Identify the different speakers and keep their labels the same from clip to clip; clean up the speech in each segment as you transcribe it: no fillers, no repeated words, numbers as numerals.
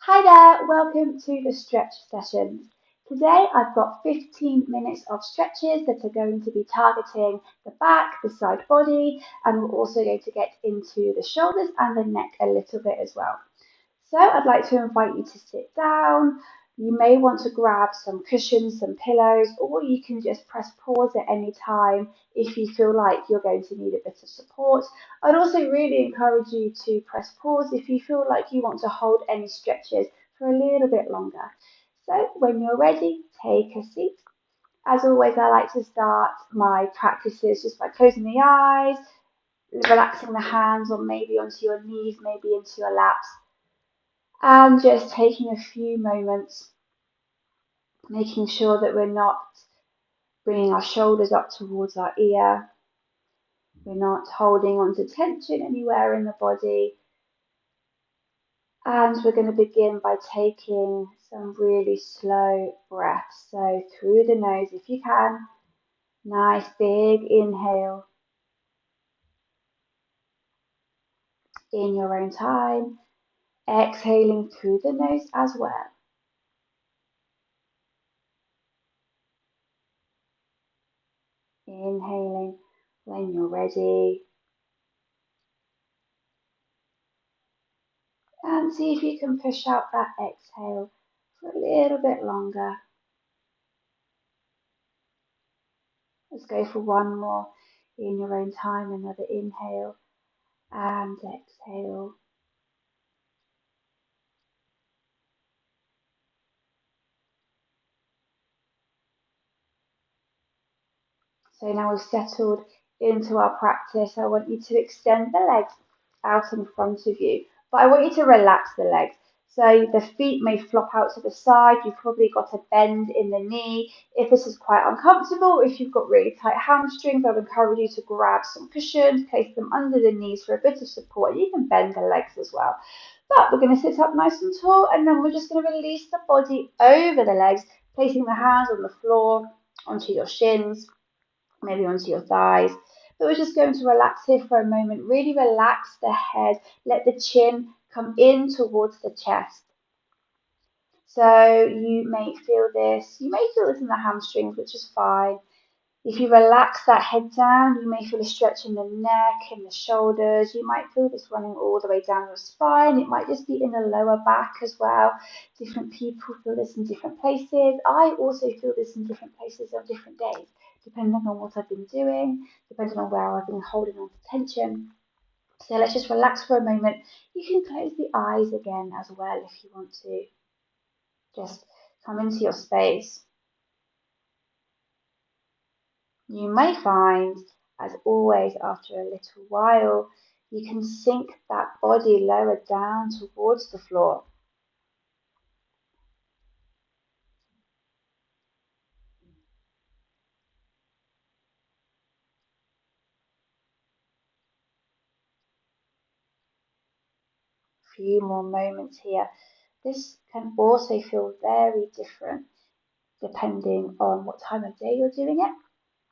Speaker 1: Hi there, welcome to the stretch sessions. Today I've got 15 minutes of stretches that are going to be targeting the back, the side body, and we're also going to get into the shoulders and the neck a little bit as well. So I'd like to invite you to sit down. You may want to grab some cushions, some pillows, or you can just press pause at any time if you feel like you're going to need a bit of support. I'd also really encourage you to press pause if you feel like you want to hold any stretches for a little bit longer. So when you're ready, take a seat. As always, I like to start my practices just by closing the eyes, relaxing the hands or maybe onto your knees, maybe into your laps, and just taking a few moments, making sure that we're not bringing our shoulders up towards our ear, we're not holding on to tension anywhere in the body. And we're going to begin by taking some really slow breaths. So through the nose, if you can, nice big inhale in your own time, exhaling through the nose as well. Inhaling when you're ready. And see if you can push out that exhale for a little bit longer. Let's go for one more in your own time. Another inhale and exhale. So now we've settled into our practice. I want you to extend the legs out in front of you, but I want you to relax the legs. So the feet may flop out to the side. You've probably got a bend in the knee. If this is quite uncomfortable, if you've got really tight hamstrings, I would encourage you to grab some cushions, place them under the knees for a bit of support. And you can bend the legs as well. But we're going to sit up nice and tall, and then we're just going to release the body over the legs, placing the hands on the floor, onto your shins, maybe onto your thighs. But we're just going to relax here for a moment. Really relax the head. Let the chin come in towards the chest. So you may feel this in the hamstrings, which is fine. If you relax that head down, you may feel a stretch in the neck, in the shoulders. You might feel this running all the way down your spine. It might just be in the lower back as well. Different people feel this in different places. I also feel this in different places on different days, depending on what I've been doing, depending on where I've been holding on to tension. So let's just relax for a moment. You can close the eyes again as well if you want to. Just come into your space. You may find, as always, after a little while, you can sink that body lower down towards the floor. A few more moments here. This can also feel very different depending on what time of day you're doing it.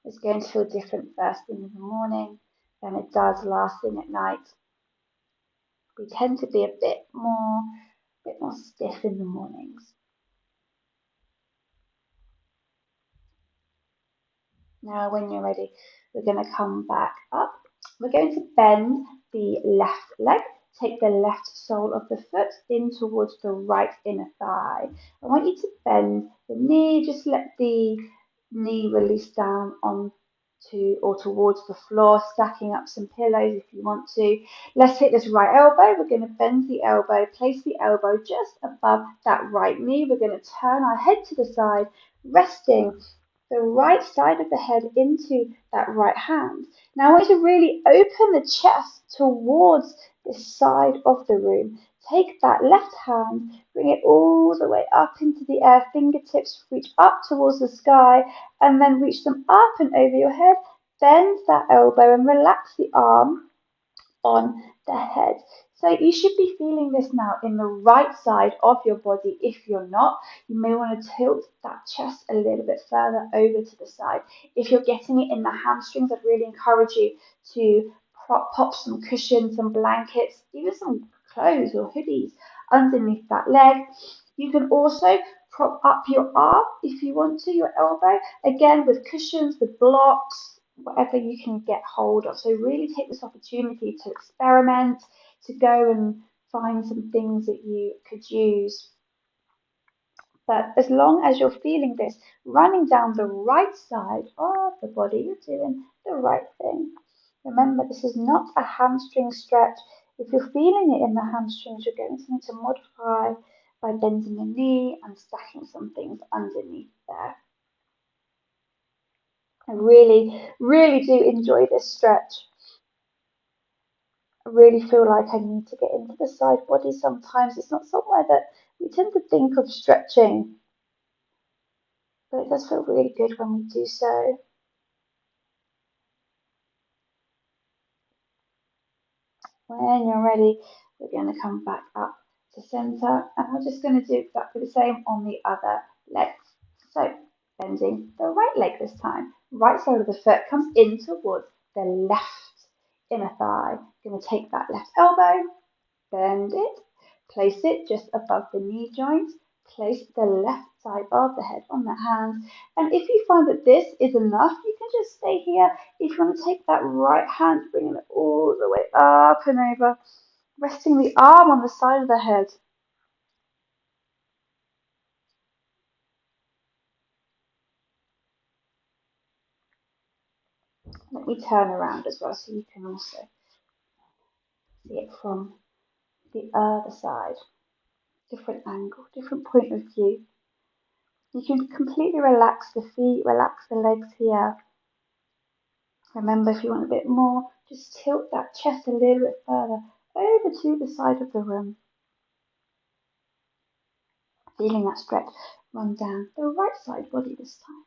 Speaker 1: It's going to feel different first thing in the morning than it does last thing at night. We tend to be a bit more stiff in the mornings. Now, when you're ready, we're going to come back up. We're going to bend the left leg. Take the left sole of the foot in towards the right inner thigh. I want you to bend the knee. Just let the knee release down onto or towards the floor, stacking up some pillows if you want to. Let's hit this right elbow. We're going to bend the elbow, place the elbow just above that right knee. We're going to turn our head to the side, resting the right side of the head into that right hand. Now I want you to really open the chest towards the side of the room. Take that left hand, bring it all the way up into the air, fingertips reach up towards the sky, and then reach them up and over your head. Bend that elbow and relax the arm on the head. So you should be feeling this now in the right side of your body. If you're not, you may want to tilt that chest a little bit further over to the side. If you're getting it in the hamstrings, I'd really encourage you to pop some cushions, some blankets, even some clothes or hoodies underneath that leg. You can also prop up your arm if you want to, your elbow, again with cushions, with blocks, whatever you can get hold of. So really take this opportunity to experiment, to go and find some things that you could use. But as long as you're feeling this running down the right side of the body, you're doing the right thing. Remember, this is not a hamstring stretch. If you're feeling it in the hamstrings, you're going to need to modify by bending the knee and stacking some things underneath there. I really, really do enjoy this stretch. I really feel like I need to get into the side body sometimes. It's not somewhere that we tend to think of stretching, but it does feel really good when we do so. When you're ready, we're going to come back up to center, and we're just going to do exactly the same on the other leg. So, bending the right leg this time. Right side of the foot comes in towards the left inner thigh. Going to take that left elbow, bend it, place it just above the knee joint, place the left side of the head on the hands. And if you find that this is enough, you can just stay here. If you want to take that right hand, bringing it all the way up and over, resting the arm on the side of the head. Let me turn around as well so you can also see it from the other side. Different angle, different point of view. You can completely relax the feet, relax the legs here. Remember, if you want a bit more, just tilt that chest a little bit further over to the side of the room. Feeling that stretch run down the right side body this time.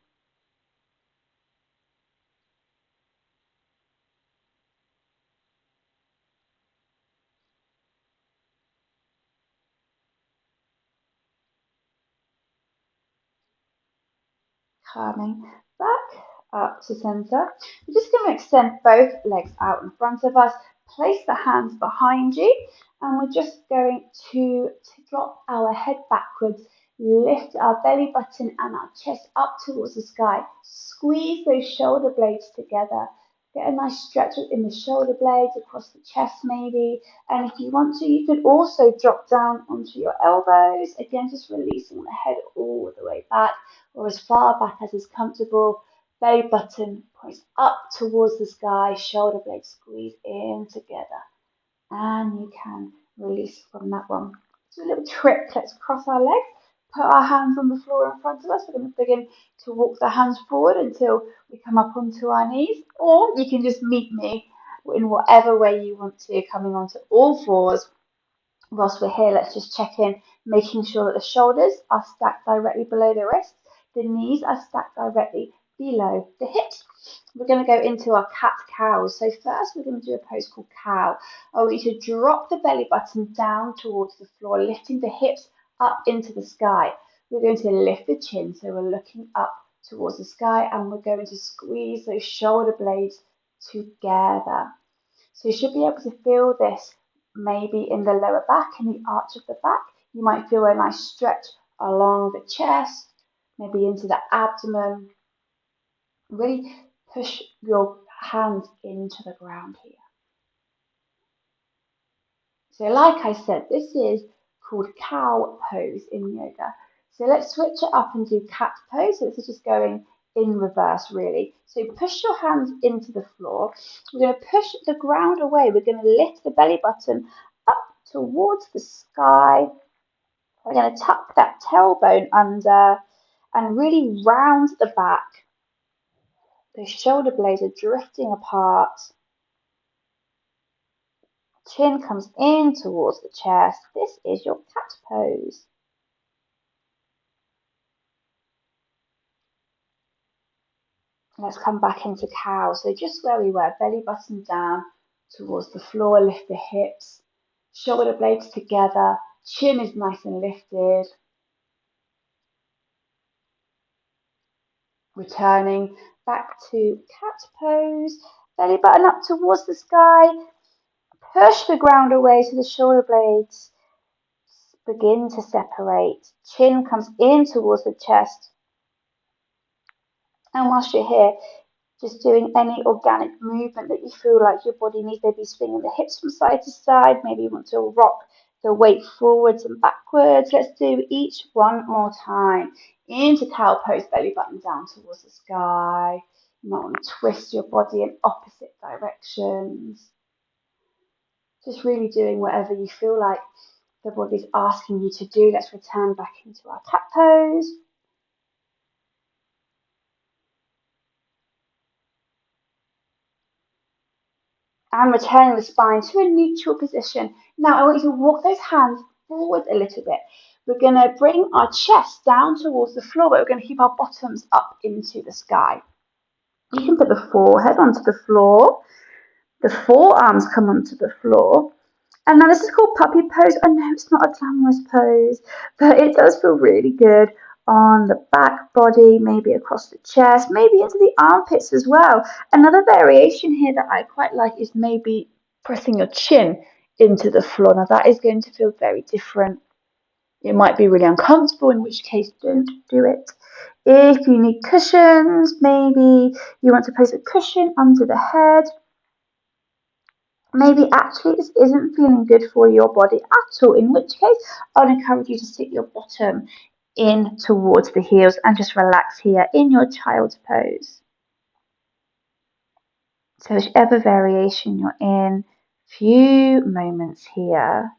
Speaker 1: Coming back up to center. We're just going to extend both legs out in front of us. Place the hands behind you, and we're just going to drop our head backwards, lift our belly button and our chest up towards the sky. Squeeze those shoulder blades together. Get a nice stretch in the shoulder blades, across the chest maybe. And if you want to, you can also drop down onto your elbows. Again, just releasing the head all the way back, or as far back as is comfortable. Belly button points up towards the sky, shoulder blades squeeze in together. And you can release from that one. So a little trick, let's cross our legs, put our hands on the floor in front of us. We're going to begin to walk the hands forward until we come up onto our knees, or you can just meet me in whatever way you want to, coming onto all fours. Whilst we're here, let's just check in, making sure that the shoulders are stacked directly below the wrists, the knees are stacked directly below the hips. We're going to go into our cat-cows. So first we're going to do a pose called cow. I want you to drop the belly button down towards the floor, lifting the hips up into the sky. We're going to lift the chin, so we're looking up towards the sky, and we're going to squeeze those shoulder blades together. So you should be able to feel this maybe in the lower back, in the arch of the back. You might feel a nice stretch along the chest, maybe into the abdomen. Really push your hands into the ground here. So like I said, this is called cow pose in yoga. So let's switch it up and do cat pose. So this is just going in reverse really. So push your hands into the floor. We're going to push the ground away. We're going to lift the belly button up towards the sky. We're going to tuck that tailbone under and really round the back. The shoulder blades are drifting apart. Chin comes in towards the chest. This is your cat pose. Let's come back into cow. So just where we were, belly button down towards the floor, lift the hips, shoulder blades together, chin is nice and lifted. Returning back to cat pose, belly button up towards the sky, push the ground away so the shoulder blades begin to separate. Chin comes in towards the chest. And whilst you're here, just doing any organic movement that you feel like your body needs. Maybe swinging the hips from side to side. Maybe you want to rock the weight forwards and backwards. Let's do each one more time. Into cow pose, belly button down towards the sky. You might want to twist your body in opposite directions. Just really doing whatever you feel like the body's asking you to do. Let's return back into our cat pose. And returning the spine to a neutral position. Now I want you to walk those hands forward a little bit. We're going to bring our chest down towards the floor, but we're going to keep our bottoms up into the sky. You can put the forehead onto the floor. The forearms come onto the floor. And now this is called puppy pose. I know it's not a glamorous pose, but it does feel really good on the back body, maybe across the chest, maybe into the armpits as well. Another variation here that I quite like is maybe pressing your chin into the floor. Now that is going to feel very different. It might be really uncomfortable, in which case don't do it. If you need cushions, maybe you want to place a cushion under the head. Maybe actually this isn't feeling good for your body at all, in which case I'd encourage you to sit your bottom in towards the heels and just relax here in your child's pose. So whichever variation you're in, few moments here.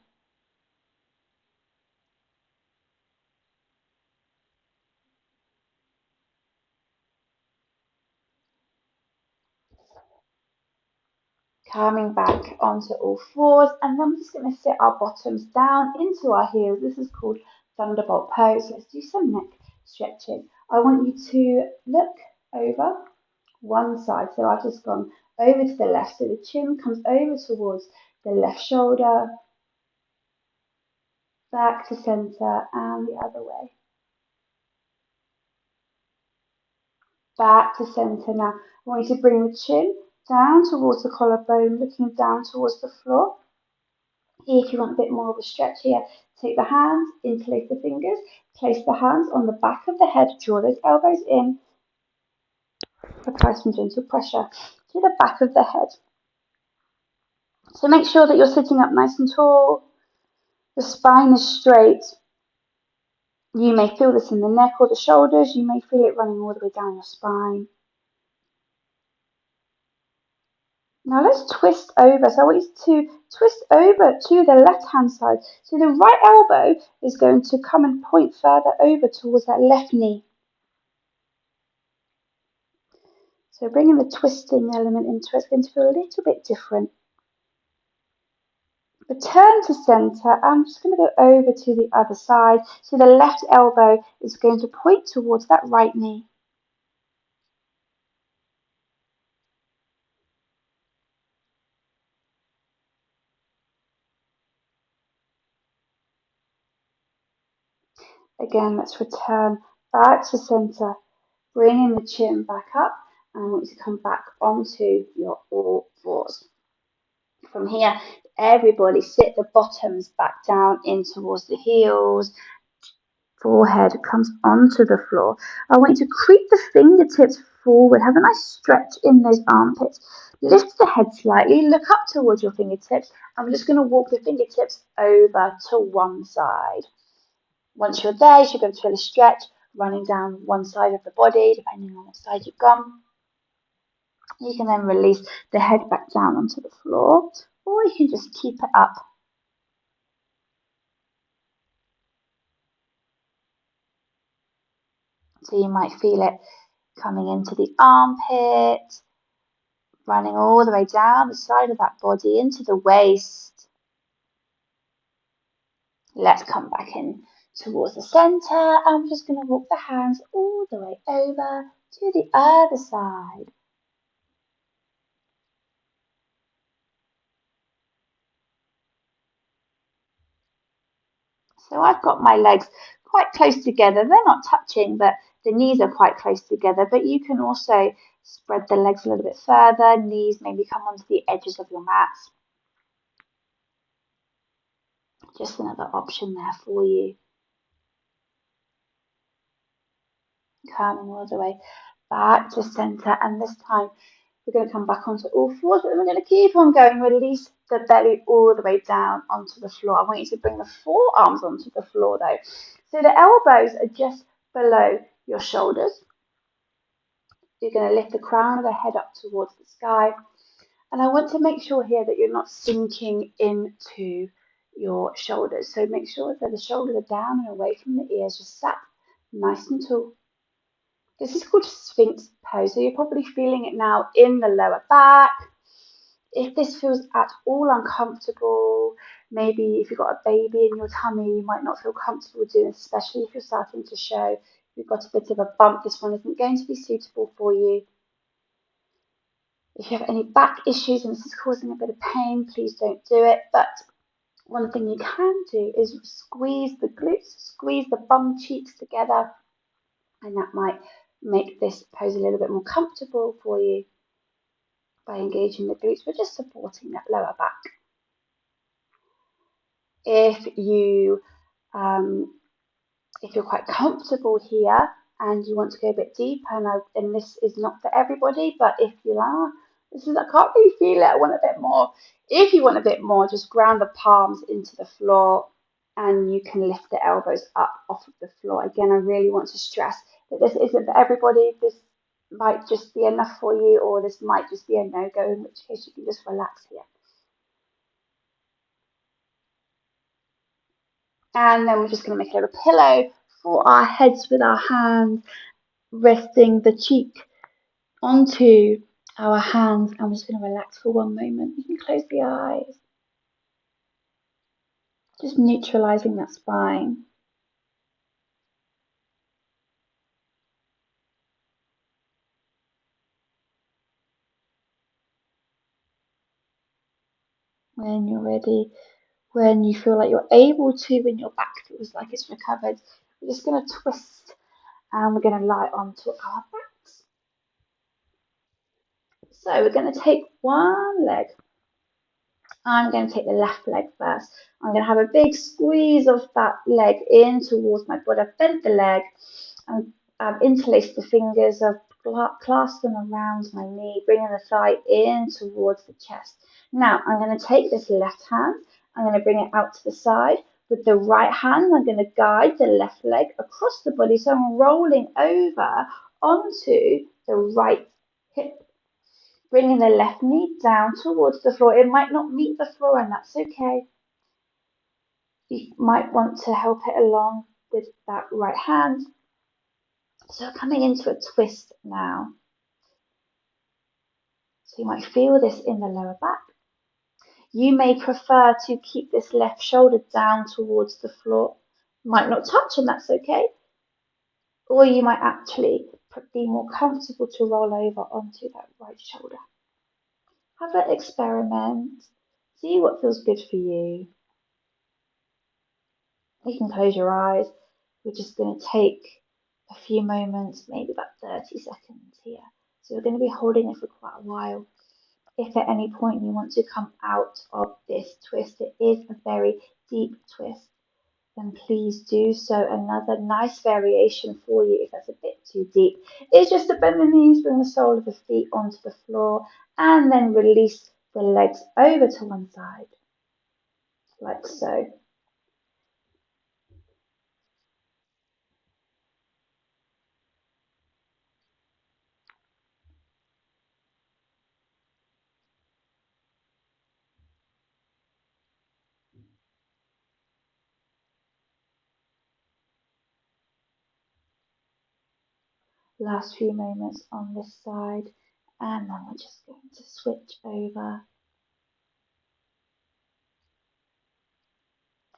Speaker 1: Coming back onto all fours, and then we're just going to sit our bottoms down into our heels. This is called Thunderbolt pose. Let's do some neck stretching. I want you to look over one side. So I've just gone over to the left. So the chin comes over towards the left shoulder, back to center, and the other way. Back to center. Now I want you to bring the chin down towards the collarbone, looking down towards the floor. If you want a bit more of a stretch here, take the hands, interlace the fingers, place the hands on the back of the head, draw those elbows in, apply some gentle pressure to the back of the head. So make sure that you're sitting up nice and tall, the spine is straight. You may feel this in the neck or the shoulders, you may feel it running all the way down your spine. Now let's twist over. So I want you to twist over to the left-hand side. So the right elbow is going to come and point further over towards that left knee. So bringing the twisting element into it, it's going to feel a little bit different. Return to center. I'm just going to go over to the other side. So the left elbow is going to point towards that right knee. Again, let's return back to center. Bringing the chin back up, and I want you to come back onto your all fours. From here, everybody sit the bottoms back down in towards the heels. Forehead comes onto the floor. I want you to creep the fingertips forward. Have a nice stretch in those armpits. Lift the head slightly. Look up towards your fingertips. I'm just going to walk the fingertips over to one side. Once you're there, you should be able to feel a stretch running down one side of the body, depending on what side you've gone. You can then release the head back down onto the floor, or you can just keep it up. So you might feel it coming into the armpit, running all the way down the side of that body into the waist. Let's come back in towards the center. I'm just going to walk the hands all the way over to the other side. So I've got my legs quite close together. They're not touching, but the knees are quite close together. But you can also spread the legs a little bit further. Knees maybe come onto the edges of your mats. Just another option there for you. Coming all the way back to center, and this time we're going to come back onto all fours, but then we're going to keep on going. Release the belly all the way down onto the floor. I want you to bring the forearms onto the floor though. So the elbows are just below your shoulders. You're going to lift the crown of the head up towards the sky. And I want to make sure here that you're not sinking into your shoulders. So make sure that the shoulders are down and away from the ears, just sat nice and tall. This is called Sphinx pose. So you're probably feeling it now in the lower back. If this feels at all uncomfortable, maybe if you've got a baby in your tummy, you might not feel comfortable doing this, especially if you're starting to show you've got a bit of a bump. This one isn't going to be suitable for you. If you have any back issues and this is causing a bit of pain, please don't do it. But one thing you can do is squeeze the glutes, squeeze the bum cheeks together, and that might make this pose a little bit more comfortable for you by engaging the glutes, but just supporting that lower back. If you're quite comfortable here and you want to go a bit deeper, and this is not for everybody, but if you are, I can't really feel it, I want a bit more. If you want a bit more, just ground the palms into the floor and you can lift the elbows up off of the floor. Again, I really want to stress that this isn't for everybody. This might just be enough for you, or this might just be a no-go, in which case you can just relax here. And then we're just going to make a little pillow for our heads with our hands, resting the cheek onto our hands, and we're just going to relax for one moment. You can close the eyes, just neutralizing that spine. When you're ready, when you feel like you're able to, when your back feels like it's recovered, we're just going to twist and we're going to lie onto our backs. So we're going to take one leg. I'm going to take the left leg first. I'm going to have a big squeeze of that leg in towards my body. I've bent the leg and interlace the fingers. I've clasped them around my knee, bringing the thigh in towards the chest. Now I'm going to take this left hand. I'm going to bring it out to the side. With the right hand, I'm going to guide the left leg across the body. So I'm rolling over onto the right hip, bringing the left knee down towards the floor. It might not meet the floor, and that's okay. You might want to help it along with that right hand. So coming into a twist now. So you might feel this in the lower back. You may prefer to keep this left shoulder down towards the floor. Might not touch, and that's okay. Or you might actually be more comfortable to roll over onto that right shoulder. Have an experiment. See what feels good for you. You can close your eyes. We're just going to take a few moments, maybe about 30 seconds here. So we're going to be holding it for quite a while. If at any point you want to come out of this twist, it is a very deep twist, then please do so. Another nice variation for you, if that's a bit too deep, is just to bend the knees, bring the sole of the feet onto the floor, and then release the legs over to one side, like so. Last few moments on this side, and then we're just going to switch over.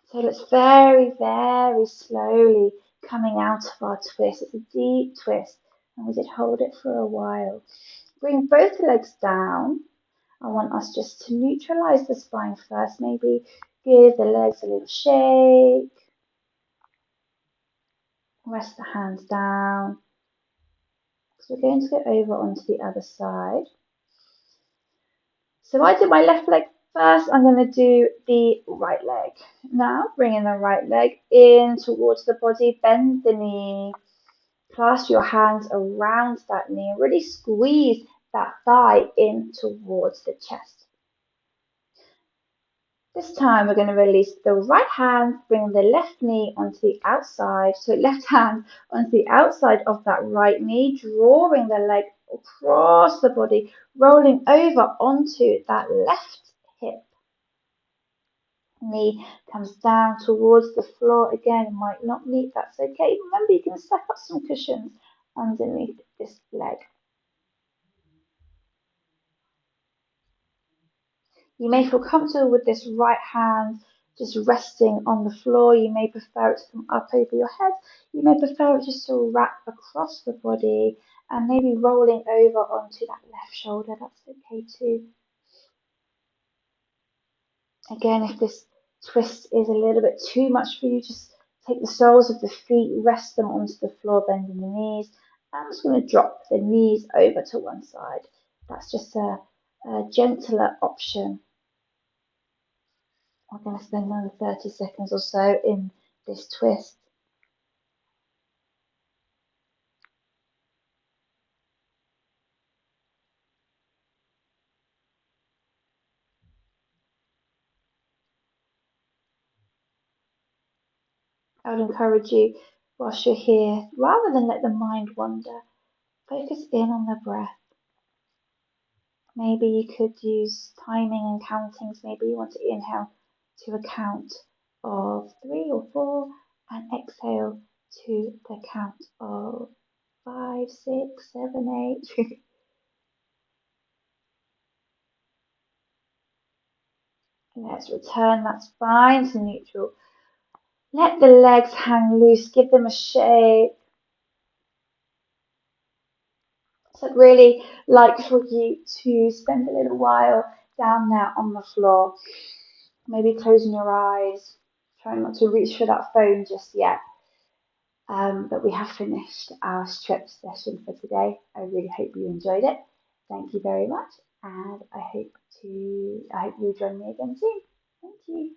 Speaker 1: So it's very, very slowly coming out of our twist. It's a deep twist, and we did hold it for a while. Bring both legs down. I want us just to neutralize the spine first. Maybe give the legs a little shake. Rest the hands down. So we're going to go over onto the other side. So I did my left leg First, I'm going to do the right leg. Now, bringing the right leg in towards the body, bend the knee, clasp your hands around that knee, and really squeeze that thigh in towards the chest. This time we're going to release the right hand, bring the left knee onto the outside, so left hand onto the outside of that right knee, drawing the leg across the body, rolling over onto that left hip. Knee comes down towards the floor again, might not meet, that's okay. Remember, you can step up some cushions underneath this leg. You may feel comfortable with this right hand just resting on the floor. You may prefer it to come up over your head. You may prefer it just to wrap across the body and maybe rolling over onto that left shoulder. That's okay too. Again, if this twist is a little bit too much for you, just take the soles of the feet, rest them onto the floor, bending the knees. I'm just going to drop the knees over to one side. That's just a gentler option. I'm going to spend another 30 seconds or so in this twist. I would encourage you, whilst you're here, rather than let the mind wander, focus in on the breath. Maybe you could use timing and countings. Maybe you want to inhale to a count of 3 or 4 and exhale to the count of 5, 6, 7, 8. Let's return that spine to neutral. Let the legs hang loose, give them a shake. So I'd really like for you to spend a little while down there on the floor, maybe closing your eyes, trying not to reach for that phone just yet. But we have finished our stretch session for today. I really hope you enjoyed it. Thank you very much, and I hope you'll join me again soon. Thank you.